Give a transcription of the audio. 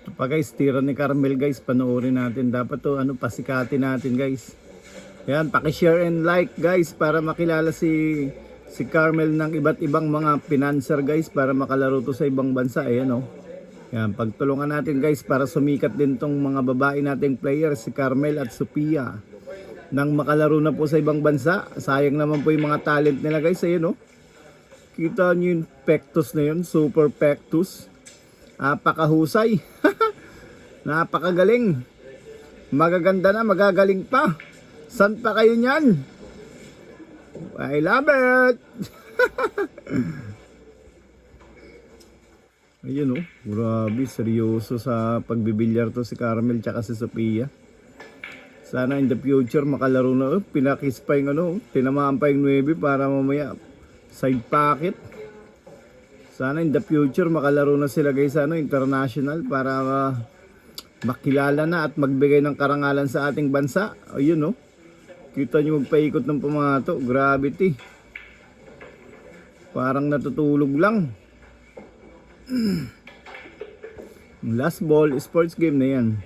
Ito pa guys, tira ni Carmel guys, panoorin natin. Dapat to pasikatin natin guys. Yan, paki-share and like guys para makilala si Carmel ng iba't ibang mga financer guys para makalaro to sa ibang bansa. Ayan Yan, pagtulungan natin guys para sumikat din tong mga babae nating players, si Carmel at Sophia. Nang makalaro na po sa ibang bansa. Sayang naman po yung mga talent nila guys. Ayan Kita nyo yung Pectus na yun, Super Pectus. Napakahusay. Napakagaling. Magaganda na, magagaling pa. San pa kayo niyan? I love it. Ayun grabe, seryoso sa pagbibilyar to si Carmel tsaka si Sophia. Sana in the future makalaro na. Pinakis pa yung tinamaan pa yung 9 para mamaya side pocket. Sana in the future makalaro na sila guys international para makilala na at magbigay ng karangalan sa ating bansa. Ayun Kita nyo magpaikot ng pamato. Gravity. Parang natutulog lang. Last ball sports game na yan.